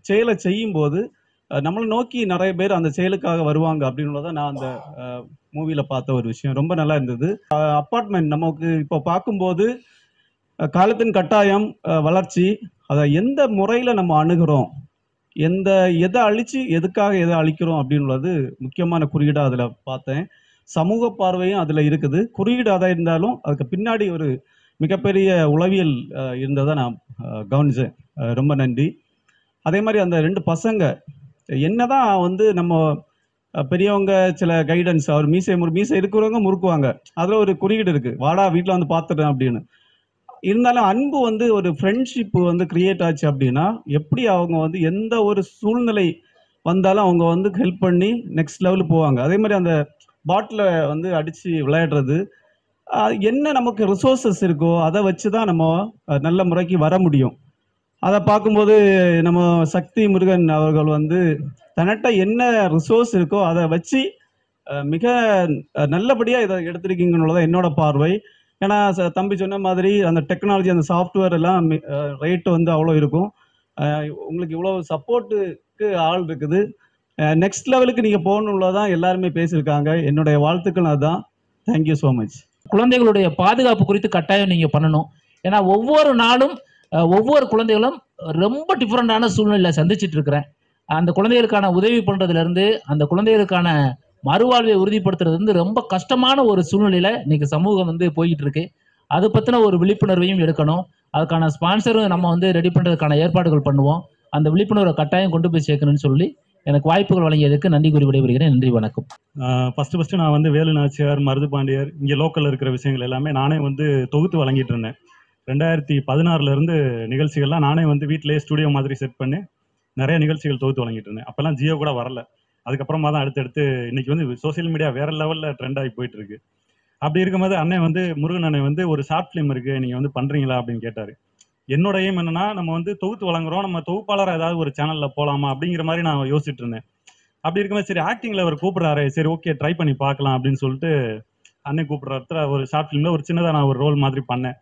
செயலை செய்யும்போது நம்மளை நோக்கி நிறைய பேர் அந்த செயலுக்காக வருவாங்க அப்படின்றத நான் அந்த மூவில பார்த்த ஒரு விஷயம் ரொம்ப நல்லா இருந்தது. அப்பார்ட்மெண்ட் நமக்கு இப்போ பார்க்கும்போது காலத்தின் கட்டாயம், வளர்ச்சி, அதை எந்த முறையில் நம்ம அணுகிறோம், எதை அழிச்சு எதுக்காக எதை அழிக்கிறோம் அப்படின்றது முக்கியமான குறியீடாக அதில் பார்த்தேன். சமூக பார்வையும் அதில் இருக்குது. குறியீடு அதாக இருந்தாலும் அதுக்கு பின்னாடி ஒரு மிகப்பெரிய உளவியல் இருந்ததை நான் கவனிச்சேன். ரொம்ப நன்றி. அதே மாதிரி அந்த 2 பசங்க என்னதான் வந்து நம்ம பெரியவங்க சில கைடன்ஸ், அவர் மீசை இருக்கிறவங்க முறுக்குவாங்க, அதில் ஒரு குறியீடு இருக்குது, வாடா வீட்டில் வந்து பார்த்துட்டேன் அப்படின்னு. இருந்தாலும் அன்பு வந்து ஒரு ஃப்ரெண்ட்ஷிப் வந்து கிரியேட் ஆச்சு அப்படின்னா எப்படி அவங்க வந்து எந்த ஒரு சூழ்நிலை வந்தாலும் அவங்க வந்து ஹெல்ப் பண்ணி நெக்ஸ்ட் லெவலு போவாங்க. அதே மாதிரி அந்த பாட்டிலை வந்து அடித்து விளையாடுறது, என்ன நமக்கு ரிசோர்ஸஸ் இருக்கோ அதை வச்சு தான் நம்ம நல்ல முறைக்கு வர முடியும். அதை பார்க்கும்போது நம்ம சக்தி முருகன் அவர்கள் வந்து தன்னிட்ட என்ன ரிசோர்ஸ் இருக்கோ அதை வச்சு மிக நல்லபடியாக இதை எடுத்திருக்கீங்கன்னு என்னோட பார்வை. ஏன்னா தம்பி சொன்ன மாதிரி அந்த டெக்னாலஜி, அந்த சாஃப்ட்வேர் எல்லாம் ரேட்டு வந்து அவ்வளோ இருக்கும். உங்களுக்கு இவ்வளோ சப்போர்ட்டுக்கு ஆள் இருக்குது. நெக்ஸ்ட் லெவலுக்கு நீங்கள் போகணுள்ளதான் எல்லாருமே பேசியிருக்காங்க. என்னுடைய வாழ்த்துக்கள் அதுதான். Thank you so much. குழந்தைகளுடைய பாதுகாப்பு குறித்து கட்டாயம் நீங்கள் பண்ணணும். ஏன்னா ஒவ்வொரு நாளும் ஒவ்வொரு குழந்தைகளும் ரொம்ப டிஃப்ரெண்டான சூழ்நிலையில சந்திச்சுட்டு இருக்கிறேன். அந்த குழந்தைகளுக்கான உதவி பண்ணுறதுலேருந்து அந்த குழந்தைகளுக்கான மறுவாழ்வை உறுதிப்படுத்துறது வந்து ரொம்ப கஷ்டமான ஒரு சூழ்நிலையில இன்னைக்கு சமூகம் வந்து போயிட்டு இருக்கு. அதை பற்றின ஒரு விழிப்புணர்வையும் எடுக்கணும். அதுக்கான ஸ்பான்சரும் நம்ம வந்து ரெடி பண்ணுறதுக்கான ஏற்பாடுகள் பண்ணுவோம். அந்த விழிப்புணர்வை கட்டாயம் கொண்டு போய் சேர்க்கணும்னு சொல்லி எனக்கு வாய்ப்புகள் வழங்கியதுக்கு நன்றி கூறி விடைபெறுகிறேன். நன்றி, வணக்கம். ஃபஸ்ட்டு நான் வந்து வேலு நாச்சியார், மருது பாண்டியர், இங்கே லோக்கலில் இருக்கிற விஷயங்கள் எல்லாமே நானே வந்து தொகுத்து வழங்கிட்டு இருந்தேன். 2016 நிகழ்ச்சிகள்லாம் நானே வந்து வீட்டிலேயே ஸ்டுடியோ மாதிரி செட் பண்ணி நிறைய நிகழ்ச்சிகள் தொகுத்து வழங்கிட்டு இருந்தேன். அப்போல்லாம் ஜியோ கூட வரல. அதுக்கப்புறமா தான் அடுத்தடுத்து இன்னைக்கு வந்து சோசியல் மீடியா வேற லெவலில் ட்ரெண்ட் ஆகி போயிட்டு இருக்கு. அப்படி இருக்கும்போது அண்ணன் வந்து முருகன் அண்ணன் வந்து ஒரு ஷார்ட் ஃபிலிம் இருக்கு, நீங்கள் வந்து பண்ணுறீங்களா அப்படின்னு கேட்டார். என்னோட எய்ம் என்னன்னா, நம்ம வந்து தொகுத்து வழங்குறோம், நம்ம தொகுப்பாளராக ஏதாவது ஒரு சேனலில் போகலாமா அப்படிங்கிற மாதிரி நான் யோசிச்சுட்டு இருந்தேன். அப்படி இருக்கும்போது சரி ஆக்டிங்கில் அவர் கூப்பிட்றாரு, சரி ஓகே ட்ரை பண்ணி பார்க்கலாம் அப்படின்னு சொல்லிட்டு அண்ணன் கூப்பிட்ற ஒரு ஷார்ட் ஃபிலிமில் ஒரு சின்னதாக நான் ஒரு ரோல் மாதிரி பண்ணேன்.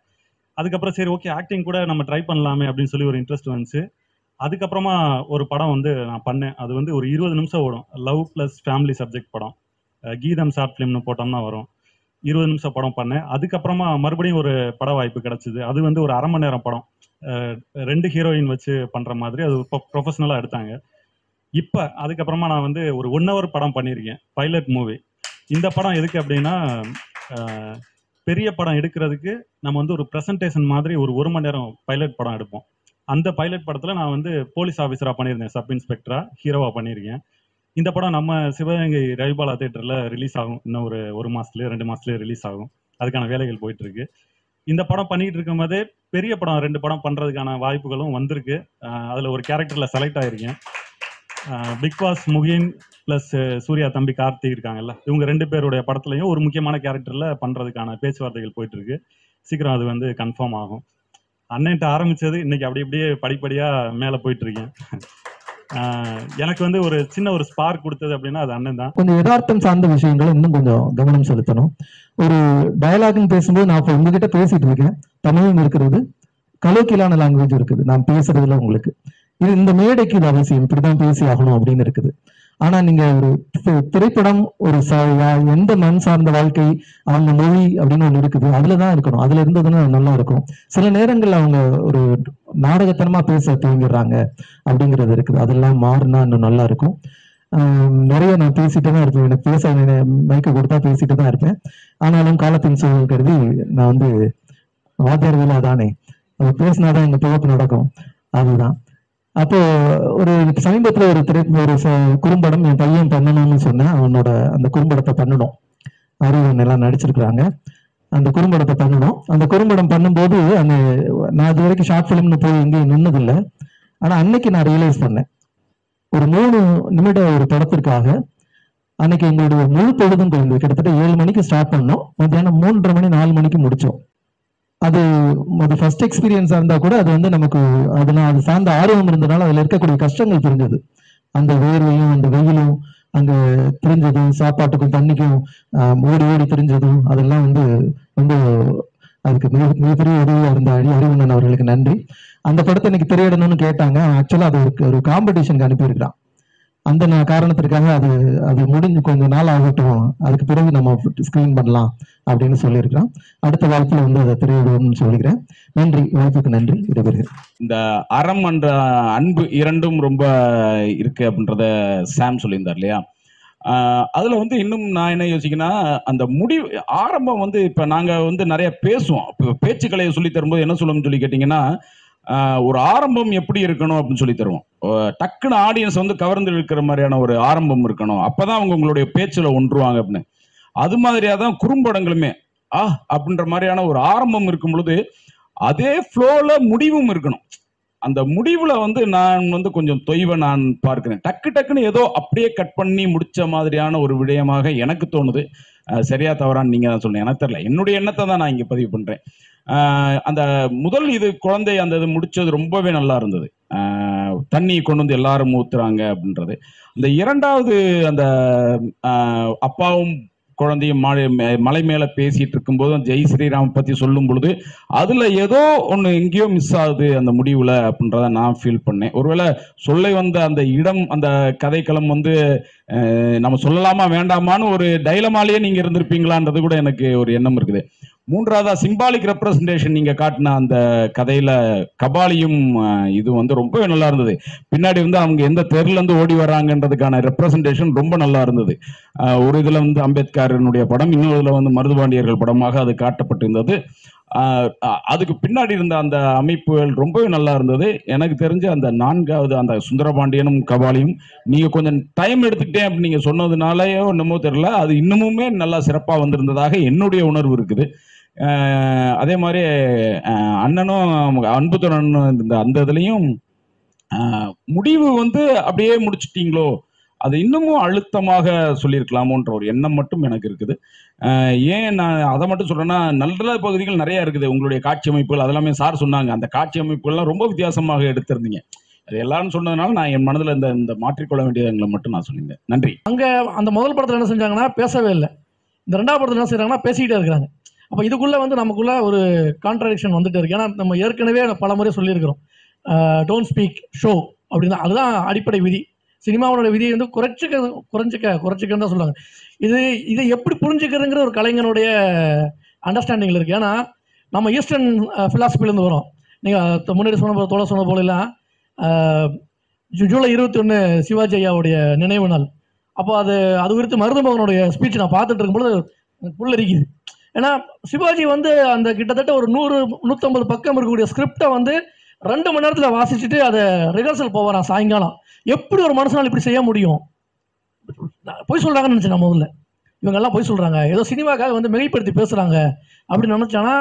அதுக்கப்புறம் சரி ஓகே ஆக்டிங் கூட நம்ம ட்ரை பண்ணலாமே அப்படின்னு சொல்லி ஒரு இன்ட்ரெஸ்ட் வந்துச்சு. அதுக்கப்புறமா ஒரு படம் வந்து நான் பண்ணேன். அது வந்து ஒரு 20 நிமிஷம் ஓடும். லவ் ப்ளஸ் ஃபேமிலி சப்ஜெக்ட் படம். கீதம் ஷார்ட் ஃபிலிம்னு போட்டோம்னா வரும். 20 நிமிஷம் படம் பண்ணேன். அதுக்கப்புறமா மறுபடியும் ஒரு பட வாய்ப்பு கிடச்சிது. அது வந்து ஒரு 1/2 மணி நேரம் படம். 2 ஹீரோயின் வச்சு பண்ணுற மாதிரி அது ப்ரொஃபஷனலாக எடுத்தாங்க. இப்போ அதுக்கப்புறமா நான் வந்து ஒரு 1 hour படம் பண்ணியிருக்கேன், பைலட் மூவி. இந்த படம் எதுக்கு அப்படின்னா, பெரிய படம் எடுக்கிறதுக்கு நம்ம வந்து ஒரு ப்ரெசன்டேஷன் மாதிரி ஒரு 1 மணி நேரம் பைலட் படம் எடுப்போம். அந்த பைலட் படத்தில் நான் வந்து போலீஸ் ஆஃபீஸராக பண்ணியிருந்தேன், சப் இன்ஸ்பெக்டராக ஹீரோவாக பண்ணியிருக்கேன். இந்த படம் நம்ம சிவகங்கை ரவிபாலா தேட்டரில் ரிலீஸ் ஆகும். இன்னும் ஒரு 1 மாதத்துலேயே 2 மாதத்துலேயே ரிலீஸ் ஆகும். அதுக்கான வேலைகள் போயிட்டு இருக்கு. இந்த படம் பண்ணிட்டு இருக்கும் போதே பெரிய படம் 2 படம் பண்ணுறதுக்கான வாய்ப்புகளும் வந்திருக்கு. அதில் ஒரு கேரக்டரில் செலக்ட் ஆகிருக்கேன். Bigg Boss Mugen plus Surya தம்பி கார்த்திக் இருக்காங்கல்ல, இவங்க 2 பேருடைய படத்துலையும் ஒரு முக்கியமான கேரக்டரில் பண்ணுறதுக்கான பேச்சுவார்த்தைகள் போயிட்டு இருக்கு. சீக்கிரம் அது வந்து கன்ஃபார்ம் ஆகும். அண்ணன்ட்ட ஆரம்பிச்சது இன்னைக்கு அப்படி இப்படியே படிப்படியாக மேலே போயிட்டு இருக்கேன். எனக்கு வந்து ஒரு சின்ன ஒரு ஸ்பார்க் கொடுத்தது அப்படின்னா அது அண்ணன் தான். கொஞ்சம் யதார்த்தம் சார்ந்த விஷயங்களை இன்னும் கொஞ்சம் கவனம் செலுத்தணும். ஒரு டயலாக்னு பேசும்போது நான் இப்போ உங்ககிட்ட பேசிட்டு இருக்கேன், தமிழும் இருக்கிறது, கலோக்கியலான லாங்குவேஜ் இருக்குது, நான் பேசுறதுல உங்களுக்கு இது இந்த மேடைக்கு இது அவசியம், இப்படிதான் பேசி ஆகணும் அப்படின்னு இருக்குது. ஆனா நீங்க ஒரு திரைப்படம், ஒரு எந்த மண் சார்ந்த வாழ்க்கை, அவங்க மொழி அப்படின்னு ஒண்ணு இருக்குது, அதுலதான் இருக்கணும். அதுல இருந்ததுன்னா நல்லா இருக்கும். சில நேரங்கள்ல அவங்க ஒரு நாடகத்தனமா பேச துவங்கிடுறாங்க அப்படிங்கிறது இருக்குது. அதெல்லாம் மாறினா இன்னும் நல்லா இருக்கும். நிறைய நான் பேசிட்டு தான் இருப்பேன், எனக்கு பேச மைக்க கொடுத்தா பேசிட்டு தான் இருப்பேன். ஆனாலும் காலத்தின் சூழல் கருதி நான் வந்து வாத்தியார் வேலை தானே, அவர் பேசினாதான் எங்க பிழப்பு நடக்கும், அதுதான். அப்போ ஒரு சமீபத்துல ஒரு குறும்படம் என் பையன் பண்ணணும்னு சொன்னேன். அவனோட அந்த குறும்படத்தை பண்ணணும், அறிவன் எல்லாம் நடிச்சிருக்கிறாங்க. அந்த குறும்படத்தை பண்ணணும். அந்த குறும்படம் பண்ணும்போது அந்த நான் இது வரைக்கும் ஷார்ட் ஃபிலிம்னு போய் எங்கேயும் நின்னதில்லை. ஆனா அன்னைக்கு நான் ரியலைஸ் பண்ணேன், ஒரு 3 நிமிட ஒரு படத்திற்காக அன்னைக்கு எங்களுடைய முழு பொழுதும் போயிருந்தது. கிட்டத்தட்ட 7 மணிக்கு ஸ்டார்ட் பண்ணோம், மத்தியானம் 3:30 மணி 4 மணிக்கு முடிச்சோம். அது ஃபர்ஸ்ட் எக்ஸ்பீரியன்ஸா இருந்தா கூட அது வந்து நமக்கு அதெல்லாம் அது சார்ந்த ஆர்வம் இருந்ததுனால அதுல இருக்கக்கூடிய கஷ்டங்கள் தெரிஞ்சது. அந்த வேர்வையும் அந்த வெயிலும் அங்க தெரிஞ்சதும், சாப்பாட்டுக்கும் தண்ணிக்கும் ஓடி ஓடி தெரிஞ்சதும், அதெல்லாம் வந்து ரொம்ப அதுக்கு மிகப்பெரிய உதவியாக இருந்த அறிவுண்ணன் அவர்களுக்கு நன்றி. அந்த படத்தை இன்னைக்கு திரையிடணும்னு கேட்டாங்க. ஆக்சுவலாக அது ஒரு காம்படிஷனுக்கு அனுப்பியிருக்கிறான். அந்த காரணத்திற்காக அது முடிஞ்சு கொஞ்சம் நாள் ஆகட்டும், அதுக்கு பிறகு நம்ம ஸ்கிரீன் பண்ணலாம் அப்படின்னு சொல்லியிருக்கிறோம். அடுத்த வாய்ப்புல அதை திரையிடுவோம்னு சொல்லிக்கிறேன். நன்றி, வாய்ப்புக்கு நன்றி. விடைபெறுகிறேன். இந்த அறம் என்ற அன்பு இரண்டும் ரொம்ப இருக்கு அப்படின்றத சாம் சொல்லியிருந்தார் இல்லையா? அதுல இன்னும் நான் என்ன யோசிக்கனா, அந்த முடிவு ஆரம்பம் இப்ப நாங்க நிறைய பேசுவோம். பேச்சுக்கலையை சொல்லி தரும்போது என்ன சொல்லணும்னு சொல்லி கேட்டீங்கன்னா, ஒரு ஆரம்பம் எப்படி இருக்கணும் அப்படின்னு சொல்லி தருவோம். டக்குன்னு ஆடியன்ஸ் கவர்ந்து இருக்கிற மாதிரியான ஒரு ஆரம்பம் இருக்கணும், அப்பதான் அவங்க உங்களுடைய பேச்சுல ஒன்றுவாங்க அப்படின்னு. அது மாதிரியா தான் குறும்படங்களுமே அப்படின்ற மாதிரியான ஒரு ஆரம்பம் இருக்கும் பொழுது அதே ஃப்ளோல முடிவும் இருக்கணும். அந்த முடிவுல நான் கொஞ்சம் தொய்வை நான் பார்க்கிறேன். டக்குன்னு ஏதோ அப்படியே கட் பண்ணி முடிச்ச மாதிரியான ஒரு விடயமாக எனக்கு தோணுது. சரியா தவறான்னு நீங்க தான் சொல்லுங்க, எனக்கு தெரியல. என்னுடைய எண்ணத்தை தான் நான் இங்க பதிவு பண்றேன். அந்த முதல் குழந்தை அந்த இது முடிச்சது ரொம்பவே நல்லா இருந்தது. தண்ணி கொண்டு எல்லாரும் ஊத்துறாங்க அப்படின்றது. அந்த இரண்டாவது அந்த அப்பாவும் குழந்தையும் மலை மேல பேசிட்டு இருக்கும் போது ஜெய் ஸ்ரீராம் பத்தி சொல்லும் பொழுது அதுல ஏதோ ஒண்ணு எங்கேயோ மிஸ் ஆகுது அந்த முடிவுல அப்படின்றத நான் ஃபீல் பண்ணேன். ஒருவேளை சொல்ல வந்த அந்த இடம், அந்த கதைக்களம் நம்ம சொல்லலாமா வேண்டாமான்னு ஒரு டைலமாலேயே நீங்க இருந்திருப்பீங்களான்றது கூட எனக்கு ஒரு எண்ணம் இருக்குது. மூன்றாவதா சிம்பாலிக் ரெப்ரசன்டேஷன் நீங்க காட்டின அந்த கதையில கபாலியும் இது ரொம்ப நல்லா இருந்தது. பின்னாடி அவங்க எந்த தெருல இருந்து ஓடி வராங்கன்றதுக்கான ரெப்ரசன்டேஷன் ரொம்ப நல்லா இருந்தது. ஒரு இதுல அம்பேத்கரனுடைய படம், இன்னொருல மருதுபாண்டியர்கள் படமாக அது காட்டப்பட்டிருந்தது. அதுக்கு பின்னாடி இருந்த அந்த அமைப்புகள் ரொம்பவே நல்லா இருந்தது. எனக்கு தெரிஞ்ச அந்த நான்காவது அந்த சுந்தரபாண்டியனும் கபாலியும் நீங்க கொஞ்சம் டைம் எடுத்துக்கிட்டேன் அப்படின்னு நீங்க சொன்னதுனாலயோ என்னமோ தெரியல, அது இன்னமுமே நல்லா சிறப்பா வந்திருந்ததாக என்னுடைய உணர்வு இருக்குது. அதே மாதிரி அண்ணனும் அன்புத்தோழன் அந்த இதுலயும் முடிவு அப்படியே முடிச்சுட்டீங்களோ, அது இன்னமும் அழுத்தமாக சொல்லியிருக்கலாமோன்ற ஒரு எண்ணம் மட்டும் எனக்கு இருக்குது. ஏன் நான் அதை மட்டும் சொல்றேன்னா, நல்ல பகுதிகள் நிறைய இருக்குது. உங்களுடைய காட்சி அமைப்புகள் அதெல்லாமே சார் சொன்னாங்க, அந்த காட்சி அமைப்புகள்லாம் ரொம்ப வித்தியாசமாக எடுத்திருந்தீங்க. அது எல்லாரும் சொன்னதுனால நான் என் மனதில் இந்த மாற்றிக்கொள்ள வேண்டியதுங்களை மட்டும் நான் சொல்லியிருந்தேன். நன்றி. அங்க அந்த முதல் படத்தில் என்ன செஞ்சாங்கன்னா பேசவே இல்லை. இந்த ரெண்டாவது படத்தில் என்ன செய்யறாங்கன்னா பேசிக்கிட்டே இருக்கிறாங்க. அப்போ இதுக்குள்ள நமக்குள்ள ஒரு கான்ட்ரடிக்ஷன் வந்துட்டு இருக்கு. ஏன்னா நம்ம ஏற்கனவே பல முறை சொல்லியிருக்கிறோம், டோன்ட் ஸ்பீக் ஷோ அப்படின்னா அதுதான் அடிப்படை விதி. சினிமாவோட விதியை குறைச்சிக்கன்னு தான் சொல்லுவாங்க. இதை எப்படி புரிஞ்சுக்கிறதுங்கிற ஒரு கலைஞனுடைய அண்டர்ஸ்டாண்டிங்கில் இருக்குது. ஏன்னா நம்ம ஈஸ்டர்ன் ஃபிலாசபிலேருந்து வரோம். நீங்கள் முன்னாடி சொன்ன போலலாம் ஜூலை 21 சிவாஜி ஐயாவுடைய நினைவு நாள். அப்போ அது குறித்து மருதுமோகனுடைய ஸ்பீச் நான் பார்த்துட்டு இருக்கும்போது எனக்கு புல்லரிக்குது. ஏன்னா சிவாஜி அந்த கிட்டத்தட்ட ஒரு 100-150 பக்கம் இருக்கக்கூடிய ஸ்கிரிப்டை 2 மணி நேரத்தில் வாசிச்சுட்டு அதை ரிஹர்சல் போவாரான் சாயங்காலம். எப்படி ஒரு மனுஷனால் இப்படி செய்ய முடியும்? பொய் சொல்கிறாங்கன்னு நினச்சேன். நம்ம ஊரில் இவங்கெல்லாம் பொய் சொல்கிறாங்க, ஏதோ சினிமாக்காக மிகைப்படுத்தி பேசுகிறாங்க அப்படின்னு நினச்சானா,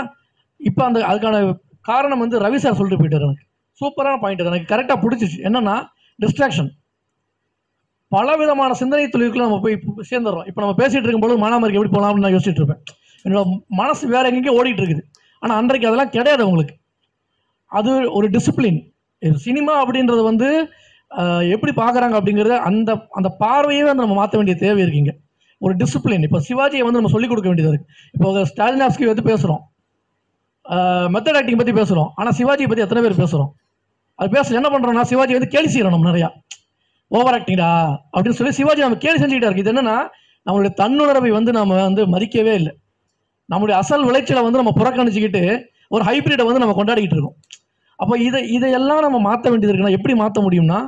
இப்போ அதுக்கான காரணம் ரவி சார் சொல்லிட்டு போயிட்டார். எனக்கு சூப்பரான பாயிண்ட், எனக்கு கரெக்டாக பிடிச்சிச்சு. என்னன்னா டிஸ்ட்ராக்ஷன். பல விதமான சிந்தனை தொழிலுக்குள்ள நம்ம போய் சேர்ந்துடுறோம். இப்போ நம்ம பேசிகிட்டு இருக்கும்போது மானாமரிக்கு எப்படி போகலாம்னு நான் யோசிச்சுட்டு இருப்பேன். என்னோட மனசு வேற எங்கேயும் ஓடிட்டு இருக்குது. ஆனால் அன்றைக்கு அதெல்லாம் கிடையாது. உங்களுக்கு அது ஒரு டிசிப்ளின். சினிமா அப்படின்றது எப்படி பார்க்குறாங்க அப்படிங்கிறத அந்த பார்வையே நம்ம மாற்ற வேண்டிய தேவை இருக்குங்க. ஒரு டிசிப்ளின். இப்போ சிவாஜியை நம்ம சொல்லிக் கொடுக்க வேண்டியது இருக்குது. இப்போ ஸ்டாலினாஸ்கி பேசுகிறோம், மெத்தட் ஆக்டிங் பற்றி பேசுகிறோம், ஆனால் சிவாஜியை பற்றி எத்தனை பேர் பேசுகிறோம்? அது என்ன பண்ணுறோம்னா சிவாஜி கேலி செய்கிறோம். நம்ம நிறையா ஓவர் ஆக்டிங்கா அப்படின்னு சொல்லி சிவாஜி நம்ம கேலி செஞ்சுக்கிட்டா இருக்கு. இது என்னன்னா நம்மளுடைய தன்னுணர்வை நம்ம மதிக்கவே இல்லை. நம்முடைய அசல் விளைச்சலை நம்ம புறக்கணிச்சுக்கிட்டு ஒரு ஹைபிரிட்டை நம்ம கொண்டாடிக்கிட்டு இருக்கோம். அப்போ இதையெல்லாம் நம்ம மாற்ற வேண்டியது இருக்குன்னா எப்படி மாற்ற முடியும்னா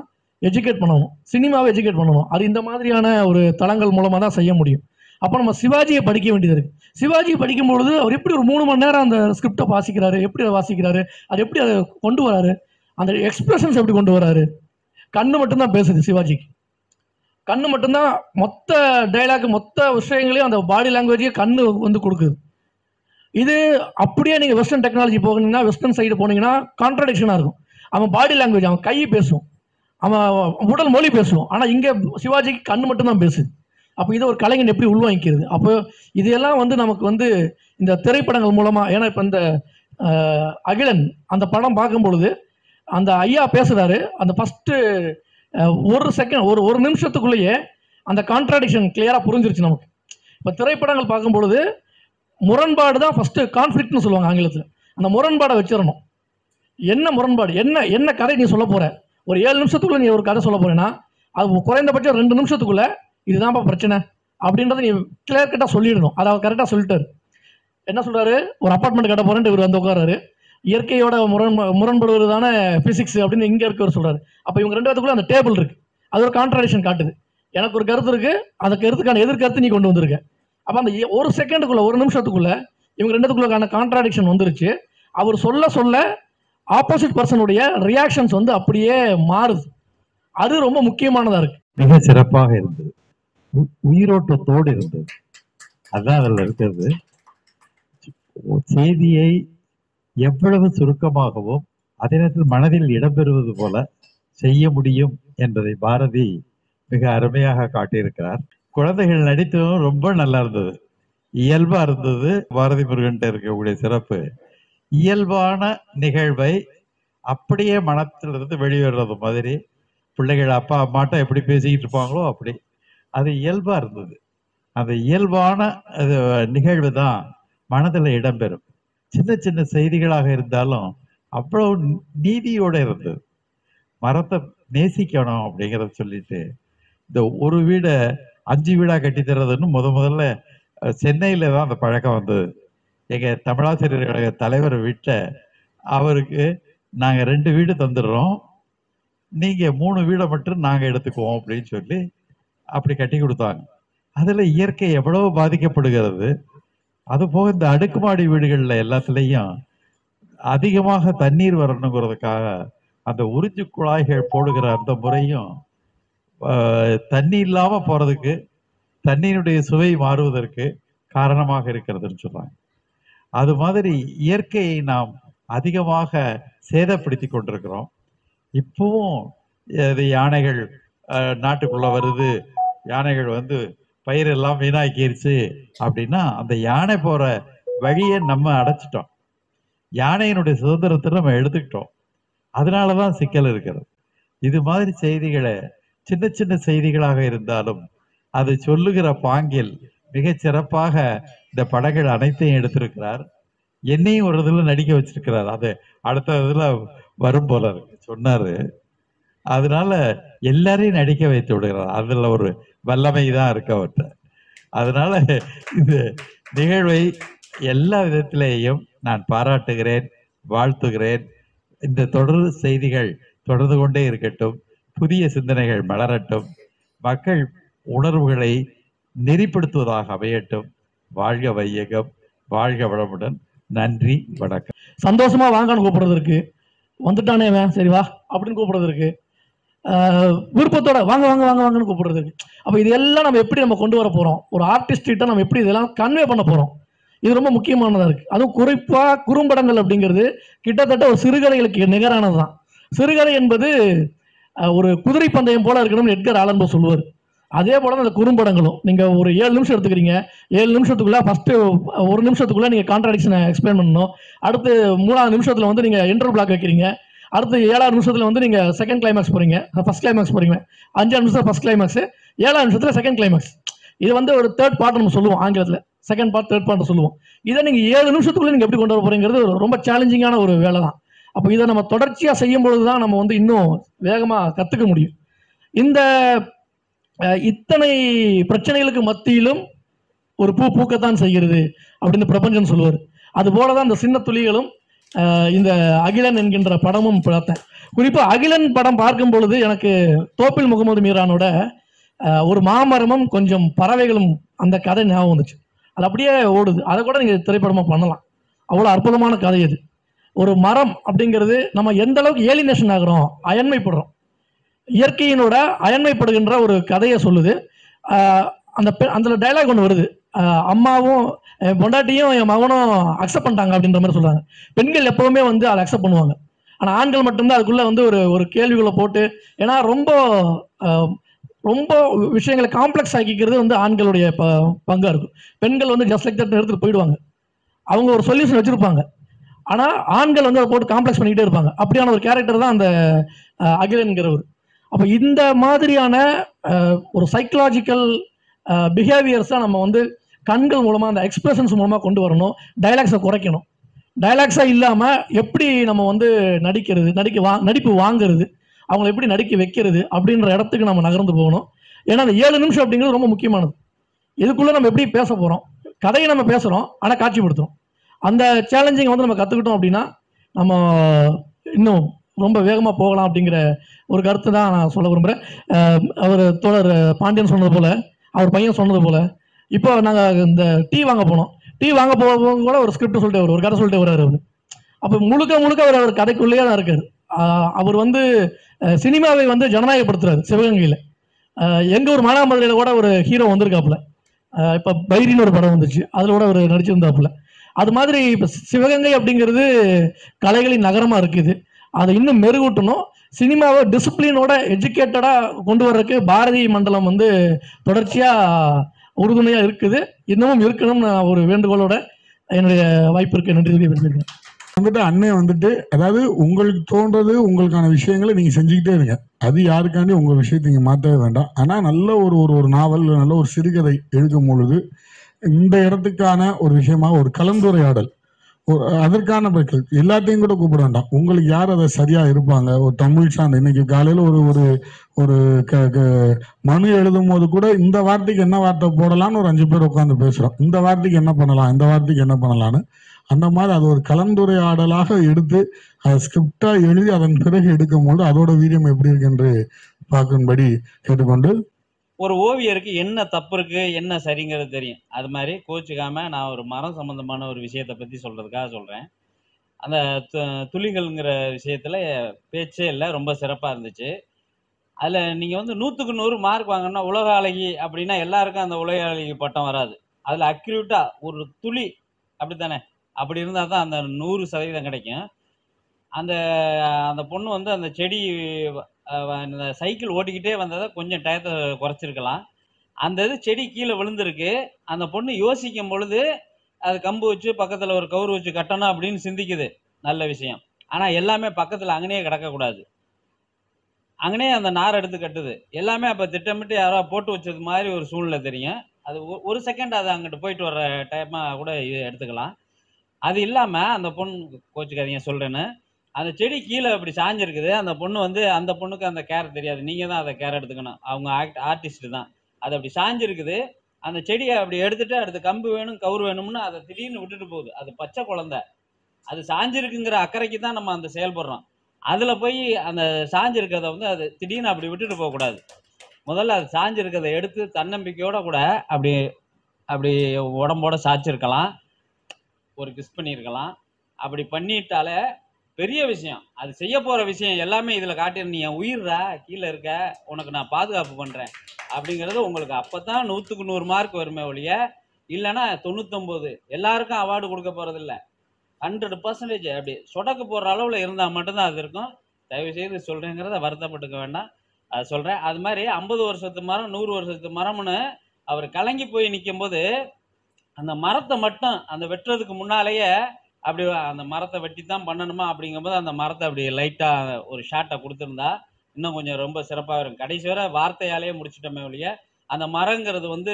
எஜுகேட் பண்ணணும், சினிமாவை எஜுகேட் பண்ணணும். அது இந்த மாதிரியான ஒரு தளங்கள் மூலமாக தான் செய்ய முடியும். அப்போ நம்ம சிவாஜியை படிக்க வேண்டியது இருக்குது. சிவாஜியை படிக்கும்பொழுது அவர் எப்படி ஒரு 3 மணி நேரம் அந்த ஸ்கிரிப்டை வாசிக்கிறாரு, எப்படி அதை வாசிக்கிறாரு, அது எப்படி அதை கொண்டு வராரு, அந்த எக்ஸ்பிரஷன்ஸ் எப்படி கொண்டு வராரு. கண்ணு மட்டும்தான் பேசுது சிவாஜிக்கு. கண்ணு மட்டும்தான் மொத்த டைலாக், மொத்த விஷயங்களையும் அந்த பாடி லாங்குவேஜையே கண்ணு கொடுக்குது. இது அப்படியே நீங்கள் வெஸ்டர்ன் டெக்னாலஜி போனீங்கன்னா, வெஸ்டர்ன் சைடு போனீங்கன்னா கான்ட்ரடிக்ஷனாக இருக்கும். அவன் பாடி லாங்குவேஜ், அவன் கை பேசும், அவன் உடல் மொழி பேசுவோம். ஆனால் இங்கே சிவாஜிக்கு கண்ணு மட்டும்தான் பேசுது. அப்போ இதை ஒரு கலைஞன் எப்படி உள்வாங்கிக்கிறது? அப்போ இதெல்லாம் நமக்கு இந்த திரைப்படங்கள் மூலமாக, ஏன்னா இப்போ இந்த அகிலன் அந்த படம் பார்க்கும் பொழுது அந்த ஐயா பேசுகிறாரு, அந்த ஃபஸ்ட்டு 1 செகண்ட் ஒரு நிமிஷத்துக்குள்ளேயே அந்த கான்ட்ராடிக்ஷன் கிளியராக புரிஞ்சிருச்சு நமக்கு. இப்போ திரைப்படங்கள் பார்க்கும் பொழுது முரண்பாடு தான் ஃபர்ஸ்ட் கான்ஃப்ளிக்ட்னு சொல்லுவாங்க ஆங்கிலத்தில். அந்த முரண்பாடை வச்சிடணும். என்ன முரண்பாடு, என்ன கதை நீ சொல்ல போற? ஒரு 7 நிமிஷத்துக்குள்ள நீ ஒரு கதை சொல்ல போறேன்னா அது குறைந்தபட்சம் 2 நிமிஷத்துக்குள்ள இதுதான்ப்பா பிரச்சனை அப்படின்றத நீ கிளியர் கட்டாக சொல்லிடணும். அதை அவர் கரெக்டாக சொல்லிட்டாரு. என்ன சொல்றாரு, ஒரு அப்பார்ட்மெண்ட் கட்ட போறேன்ட்டு இவர் வந்து உட்காராரு. இயற்கையோட முரண்படுவதுதானே பிசிக்ஸ் அப்படின்னு இங்க இருக்கவர் சொல்றாரு. அப்ப இவங்க 2 பேத்துக்குள்ள அந்த டேபிள் இருக்கு. அது ஒரு கான்ட்ராடிக்ஷன் காட்டுது. எனக்கு ஒரு கருத்து இருக்கு, அந்த கருத்துக்கான எதிர்கருத்து நீ கொண்டு வந்திருக்க. அப்ப அந்த ஒரு செகண்டுக்குள்ள, ஒரு நிமிஷத்துக்குள்ள இவங்க 2த்துக்குள்ள கான்ட்ராடிக்ஷன் வந்துருச்சு. அவர் சொல்ல சொல்ல ஆப்போசிட் பர்சனுடைய ரியாக்ஷன்ஸ் வந்து அப்படியே மாறுது. அது ரொம்ப முக்கியமானதா இருக்கு. மிக சிறப்பாக இருந்தது, உயிரோட்டத்தோடு இருந்தது. அதான் அதில் இருக்கிறது. செய்தியை எவ்வளவு சுருக்கமாகவும் அதே நேரத்தில் மனதில் இடம்பெறுவது போல செய்ய முடியும் என்பதை பாரதி மிக அருமையாக காட்டியிருக்கிறார். குழந்தைகள் நடித்ததும் ரொம்ப நல்லா இருந்தது, இயல்பா இருந்தது. பாரதி முருகன்ட்ட இருக்கக்கூடிய சிறப்பு, இயல்பான நிகழ்வை அப்படியே மனத்திலிருந்து வெளிவர்றது மாதிரி. பிள்ளைகள் அப்பா அம்மாட்ட எப்படி பேசிக்கிட்டு இருப்பாங்களோ அப்படி அது இயல்பா இருந்தது. அந்த இயல்பான நிகழ்வு தான் மனதில் இடம்பெறும். சின்ன சின்ன செய்திகளாக இருந்தாலும் அவ்வளவு நீதியோட இருந்தது. மரத்தை நேசிக்கணும் அப்படிங்கிறத சொல்லிட்டு இந்த ஒரு வீடை 5 வீடா கட்டித்தரதுன்னு முதல்ல சென்னையில தான் அந்த பழக்கம் வந்தது. எங்க தமிழாசிரியர் கழக தலைவர் வீட்டை அவருக்கு நாங்க 2 வீடு தந்துடுறோம், நீங்க 3 வீடை மட்டும் நாங்க எடுத்துக்குவோம் அப்படின்னு சொல்லி அப்படி கட்டி கொடுத்தாங்க. அதுல இயற்கை எவ்வளவு பாதிக்கப்படுகிறது. அது போக இந்த அடுக்குமாடி வீடுகள்ல எல்லாத்துலேயும் அதிகமாக தண்ணீர் வரணுங்கிறதுக்காக அந்த உறிஞ்சு குழாய்கள் போடுகிற அந்த முறையும் தண்ணி இல்லாம போறதுக்கு, தண்ணீருடைய சுவை மாறுவதற்கு காரணமாக இருக்கிறதுன்னு சொல்றாங்க. அது மாதிரி இயற்கையை நாம் அதிகமாக சேதப்படுத்தி கொண்டிருக்கிறோம். இப்பவும் யானைகள் நாட்டுக்குள்ள வருது, யானைகள் வந்து பயிரெல்லாம் வீணாக்கிருச்சு அப்படின்னா அந்த யானை போற வழியை நம்ம அடைச்சிட்டோம். யானையினுடைய சுதந்திரத்தை நம்ம எடுத்துக்கிட்டோம். அதனாலதான் சிக்கல் இருக்கிறது. இது மாதிரி செய்திகளை சின்ன சின்ன செய்திகளாக இருந்தாலும் அது சொல்லுகிற பாங்கில் மிக சிறப்பாக இந்த படங்கள் அனைத்தையும் எடுத்திருக்கிறார். என்னையும் ஒரு இதுல நடிக்க வச்சிருக்கிறார். அது அடுத்த இதுல வரும் போல இருக்கு சொன்னாரு. அதனால எல்லாரையும் நடிக்க வைத்து விடுகிறார். அதுல ஒரு வல்லமை தான் இருக்கு அவர்கிட்ட. அதனால இந்த நிகழ்வை எல்லா விதத்திலேயும் நான் பாராட்டுகிறேன், வாழ்த்துகிறேன். இந்த தொடர் செய்திகள் தொடர்ந்து கொண்டே இருக்கட்டும், புதிய சிந்தனைகள் மலரட்டும், மக்கள் உணர்வுகளை நெறிப்படுத்துவதாக அமையட்டும். வாழ்க வையகம், வாழ்க வளமுடன். நன்றி, வணக்கம். சந்தோஷமா வாங்கன்னு கூப்பிடுறது இருக்கு, வந்துட்டானே சரி வா அப்படின்னு கூப்பிடுறது இருக்கு, விருப்பத்தோட வாங்க வாங்க வாங்க வாங்கன்னு கூப்பிடுறது இருக்கு. அப்போ இது எல்லாம் நம்ம எப்படி நம்ம கொண்டு வர போறோம், ஒரு ஆர்டிஸ்டிட்ட நம்ம எப்படி இதெல்லாம் கன்வே பண்ண போறோம், இது ரொம்ப முக்கியமானதா இருக்கு. அதுவும் குறிப்பா குறும்படங்கள் அப்படிங்கிறது கிட்டத்தட்ட ஒரு சிறுகதைகளுக்கு நிகரானது தான். சிறுகதை என்பது ஒரு குதிரை பந்தயம் போல இருக்கணும்னு எட்கர் ஆலன் போ சொல்லுவார். அதே போல அந்த குறும்படங்களும் நீங்க ஒரு 7 நிமிஷம் எடுத்துக்கிறீங்க, 7 நிமிஷத்துக்குள்ள ஃபர்ஸ்ட் 1 நிமிஷத்துக்குள்ள நீங்க கான்ட்ராடிக்ஷனை எக்ஸ்பிளைன் பண்ணணும். அடுத்து 3ஆவது நிமிஷத்துல வந்து நீங்க இன்டர் பிளாக் வைக்கிறீங்க. அடுத்து 7ஆவது நிமிஷத்துல வந்து நீங்க செகண்ட் கிளைமேக்ஸ் போறீங்க, ஃபர்ஸ்ட் கிளைமேக்ஸ் போறீங்க. 5ஆவது நிமிஷத்துல ஃபர்ஸ்ட் கிளைமேக்ஸ், 7ஆவது நிமிஷத்துல செகண்ட் கிளைமேக்ஸ். இது வந்து ஒரு தேர்ட் பார்ட் நம்ம சொல்லுவோம் ஆங்கிலத்துல, செகண்ட் பார்ட் தேர்ட் பார்ட் சொல்லுவோம். இதை நீங்க 7 நிமிஷத்துக்குள்ள நீங்க எப்படி கொண்டு வர போறீங்கிறது ரொம்ப சேலஞ்சிங்கான ஒரு வேலை தான். அப்போ இதை நம்ம தொடர்ச்சியா செய்யும் பொழுதுதான் நம்ம வந்து இன்னும் வேகமா கத்துக்க முடியும். இந்த இத்தனை பிரச்சனைகளுக்கு மத்தியிலும் ஒரு பூ பூக்கத்தான் செய்கிறது அப்படின்னு பிரபஞ்சன் சொல்லுவார். அது போலதான் இந்த சின்ன துளிகளும் இந்த அகிலன் என்கின்ற படமும் பார்த்தேன். குறிப்பா அகிலன் படம் பார்க்கும் பொழுது எனக்கு தோப்பில் முகமது மீரானோட ஒரு மாமரமும் கொஞ்சம் பறவைகளும் அந்த கதை ஞாபகம் வந்துச்சு. அது அப்படியே ஓடுது. அதை கூட நீங்க திரைப்படமா பண்ணலாம். அவ்வளவு அற்புதமான கதை அது. ஒரு மரம் அப்படிங்கிறது நம்ம எந்த அளவுக்கு ஏலினேஷன் ஆகிறோம், அயன்மைப்படுறோம், இயற்கையினோட அயன்மைப்படுகின்ற ஒரு கதையை சொல்லுது. அந்த டைலாக் ஒன்று வருது, அம்மாவும் பொண்டாட்டியும் என் மகனும் அக்செப்ட் பண்ணிட்டாங்க அப்படின்ற மாதிரி சொல்றாங்க. பெண்கள் எப்பவுமே வந்து அதை அக்செப்ட் பண்ணுவாங்க. ஆனால் ஆண்கள் மட்டும்தான் அதுக்குள்ள வந்து ஒரு கேள்விகளை போட்டு, ஏன்னா ரொம்ப ரொம்ப விஷயங்களை காம்ப்ளெக்ஸ் ஆக்கிக்கிறது வந்து ஆண்களுடைய பங்கா இருக்கும். பெண்கள் வந்து ஜஸ்ட் லைக் தட் எடுத்துட்டு போயிடுவாங்க, அவங்க ஒரு சொல்யூஷன் வச்சிருப்பாங்க. ஆனால் ஆண்கள் வந்து அதை போட்டு காம்ப்ளெக்ஸ் பண்ணிக்கிட்டே இருப்பாங்க. அப்படியான ஒரு கேரக்டர் தான் அந்த அகிலன்கிறவர். அப்போ இந்த மாதிரியான ஒரு சைக்கலாஜிக்கல் பிஹேவியர்ஸாக நம்ம வந்து கண்கள் மூலமாக அந்த எக்ஸ்பிரஷன்ஸ் மூலமாக கொண்டு வரணும். டைலாக்ஸை குறைக்கணும். டைலாக்ஸாக இல்லாமல் எப்படி நம்ம வந்து நடிப்பு வாங்குறது, அவங்கள எப்படி நடிக்க வைக்கிறது அப்படின்ற இடத்துக்கு நம்ம நகர்ந்து போகணும். ஏன்னா அந்த 7 நிமிஷம் அப்படிங்கிறது ரொம்ப முக்கியமானது. இதுக்குள்ளே நம்ம எப்படி பேச போகிறோம், கதையை நம்ம பேசுகிறோம், ஆனால் காட்சிப்படுத்துகிறோம். அந்த சேலஞ்சிங் வந்து நம்ம கற்றுக்கிட்டோம் அப்படின்னா நம்ம இன்னும் ரொம்ப வேகமாக போகலாம் அப்படிங்கிற ஒரு கருத்து தான் நான் சொல்ல விரும்புகிறேன். அவர் தோழர் பாண்டியன் சொன்னது போல், அவர் பையன் சொன்னது போல், இப்போ நாங்கள் இந்த டீ வாங்க போனோம். டீ வாங்க போகும் கூட ஒரு ஸ்கிரிப்ட் சொல்லிட்டு ஒரு கதை சொல்லிட்டு வர்றாரு அவர். அப்போ முழுக்க அவர் கதைக்குள்ளேயே தான் இருக்கார். அவர் வந்து சினிமாவை வந்து ஜனநாயகப்படுத்துறாரு. சிவகங்கையில் எங்கள் ஒரு மானாமதுரையில் கூட ஒரு ஹீரோ வந்திருக்காப்புல. இப்போ பைரின்னு ஒரு படம் வந்துச்சு, அதில் கூட அவர் நடிச்சிருந்தாப்புல. அது மாதிரி இப்போ சிவகங்கை அப்படிங்கிறது கலைகளின் நகரமாக இருக்குது. அதை இன்னும் மெருகூட்டணும். சினிமாவை டிசிப்ளினோட எஜுகேட்டடாக கொண்டு வர்றதுக்கு பாரதி மண்டலம் வந்து தொடர்ச்சியாக உறுதுணையாக இருக்குது. இன்னமும் இருக்கணும்னு நான் ஒரு வேண்டுகோளோட என்னுடைய வாய்ப்பிற்கு நன்றி தெரிவிக்கிறேன். வந்துட்டு அண்ணே வந்துட்டு, அதாவது உங்களுக்கு தோன்றது உங்களுக்கான விஷயங்களை நீங்க செஞ்சுக்கிட்டே இருங்க. அது யாருக்காண்டி உங்க விஷயத்தை நீங்க மாற்றவே வேண்டாம். ஆனா நல்ல ஒரு நாவல், நல்ல ஒரு சிறுகதை எழுதும் பொழுது இந்த இடத்துக்கான ஒரு விஷயமா ஒரு கலந்துரையாடல், அதற்கான எல்லாத்தையும் கூட கூப்பிட வேண்டாம். உங்களுக்கு யார் அதை சரியா இருப்பாங்க, ஒரு தமிழ் சார்ந்த இன்னைக்கு காலையில ஒரு மனு எழுதும் போது கூட இந்த வார்த்தைக்கு என்ன வார்த்தை போடலான்னு ஒரு 5 பேர் உட்காந்து பேசுறோம். இந்த வார்த்தைக்கு என்ன பண்ணலாம், இந்த வார்த்தைக்கு என்ன பண்ணலான்னு. அந்த மாதிரி அது ஒரு கலந்துரையாடலாக எடுத்து அதை ஸ்கிரிப்டா எழுதி அதன் பிறகு எடுக்கும் போது அதோட வீரியம் எப்படி இருக்கு என்று பார்க்கும்படி கேட்டுக்கொண்டு, ஒரு ஓவியருக்கு என்ன தப்பு இருக்கு, என்ன சரிங்கிறது தெரியும். அது மாதிரி கோச்சுக்காம நான் ஒரு மரம் சம்பந்தமான ஒரு விஷயத்தை பத்தி சொல்றதுக்காக சொல்றேன். அந்த துளிகள்ங்கிற விஷயத்துல பேச்சே இல்லை, ரொம்ப சிறப்பா இருந்துச்சு. அதுல நீங்க வந்து 100க்கு 100 மார்க் வாங்கணும்னா உலக அழகி அப்படின்னா எல்லாருக்கும் அந்த உலக அழகி பட்டம் வராது. அதுல அக்யூரேட்டா ஒரு துளி அப்படித்தானே, அப்படி இருந்தால் தான் அந்த 100% கிடைக்கும். அந்த அந்த பொண்ணு வந்து அந்த செடி இந்த சைக்கிள் ஓட்டிக்கிட்டே வந்ததை கொஞ்சம் டயத்தை குறைச்சிருக்கலாம். அந்த இது செடி கீழே விழுந்திருக்கு. அந்த பொண்ணு யோசிக்கும் பொழுது அது கம்பு வச்சு பக்கத்தில் ஒரு கவுரு வச்சு கட்டணும் அப்படின்னு சிந்திக்குது, நல்ல விஷயம். ஆனால் எல்லாமே பக்கத்தில் அங்கனே கிடக்கக்கூடாது, அங்கனே அந்த நார் எடுத்து கட்டுது. எல்லாமே அப்போ திட்டமிட்டு யாரோ போட்டு வச்சது மாதிரி ஒரு சூழ்நிலை தெரியும். அது ஒரு செகண்ட் அது அங்கிட்டு போயிட்டு வர்ற டைமாக கூட எடுத்துக்கலாம். அது இல்லாமல் அந்த பொண்ணு கோச்சுக்காதீங்க சொல்கிறேன்னு, அந்த செடி கீழே அப்படி சாஞ்சிருக்குது. அந்த பொண்ணு வந்து அந்த பொண்ணுக்கு அந்த கேர் தெரியாது, நீங்கள் தான் அதை கேர் எடுத்துக்கணும். அவங்க ஆர்டிஸ்ட் தான். அது அப்படி சாஞ்சிருக்குது. அந்த செடியை அப்படி எடுத்துட்டு அடுத்து கம்பு வேணும் கவுரு வேணும்னு அதை திடீர்னு விட்டுட்டு போகுது. அது பச்சை குழந்தை, அது சாஞ்சிருக்குங்கிற அக்கறைக்கு தான் நம்ம அந்த செயல்படுறோம். அதில் போய் அந்த சாஞ்சிருக்கிறத வந்து அது திடீர்னு அப்படி விட்டுட்டு போகக்கூடாது. முதல்ல அது சாஞ்சிருக்கிறத எடுத்து தன்னம்பிக்கையோட கூட அப்படி அப்படி உடம்போட சாய்ச்சிருக்கலாம், ஒரு கிஸ் பண்ணியிருக்கலாம். அப்படி பண்ணிட்டாலே பெரிய விஷயம். அது செய்ய போகிற விஷயம் எல்லாமே இதில் காட்டிடு. நீ என் உயிர்றா, கீழே இருக்க, உனக்கு நான் பாதுகாப்பு பண்ணுறேன் அப்படிங்கிறது உங்களுக்கு அப்போ தான் 100க்கு 100 மார்க் வருமே ஒழிய, இல்லைன்னா 99. எல்லாருக்கும் அவார்டு கொடுக்க போகிறதில்ல. 100% அப்படி சொடக்கு போடுற அளவில் இருந்தால் மட்டும்தான் அது இருக்கும். தயவுசெய்து சொல்கிறேங்கிறத வருத்தப்பட்டுக்க வேண்டாம், அது சொல்கிறேன். அது மாதிரி 50 வருஷத்து மரம் 100 வருஷத்து மரம்னு அவர் கலங்கி போய் நிற்கும் போது அந்த மரத்தை மட்டும் அந்த வெட்டுறதுக்கு முன்னாலேயே அப்படி அந்த மரத்தை வெட்டி தான் பண்ணணுமா அப்படிங்கும்போது அந்த மரத்தை அப்படி லைட்டாக ஒரு ஷாட்டை கொடுத்துருந்தா இன்னும் கொஞ்சம் ரொம்ப சிறப்பாக இருக்கும். கடைசி வரை வார்த்தையாலேயே முடிச்சிட்டோமே ஒழிய, அந்த மரங்கிறது வந்து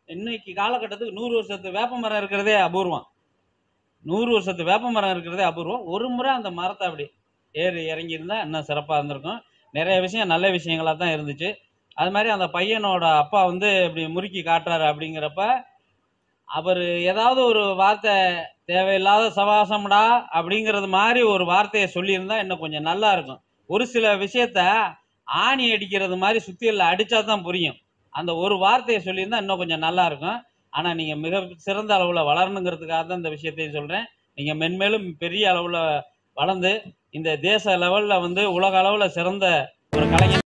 இன்னைக்கு காலகட்டத்துக்கு 100 வருஷத்து வேப்ப மரம் இருக்கிறதே அபூர்வம். 100 வருஷத்து வேப்ப மரம் இருக்கிறதே அபூர்வம். ஒரு முறை அந்த மரத்தை அப்படி ஏறி இறங்கியிருந்தா இன்னும் சிறப்பாக இருந்திருக்கும். நிறைய விஷயம் நல்ல விஷயங்களாக தான் இருந்துச்சு. அது மாதிரி அந்த பையனோட அப்பா வந்து இப்படி முறுக்கி காட்டுறாரு அப்படிங்கிறப்ப அவர் ஏதாவது ஒரு வார்த்தை தேவையில்லாத சவாசம்டா அப்படிங்கிறது மாதிரி ஒரு வார்த்தையை சொல்லியிருந்தா இன்னும் கொஞ்சம் நல்லா இருக்கும். ஒரு சில விஷயத்த ஆணி அடிக்கிறது மாதிரி சுத்தியல்ல அடிச்சா தான் புரியும். அந்த ஒரு வார்த்தையை சொல்லியிருந்தா இன்னும் கொஞ்சம் நல்லா இருக்கும். ஆனா நீங்க மிக சிறந்த அளவுல வளரணுங்கிறதுக்காக தான் இந்த விஷயத்தையும் சொல்றேன். நீங்க மென்மேலும் பெரிய அளவுல வளர்ந்து இந்த தேச லெவல்ல வந்து உலக அளவுல சிறந்த ஒரு கலைஞர்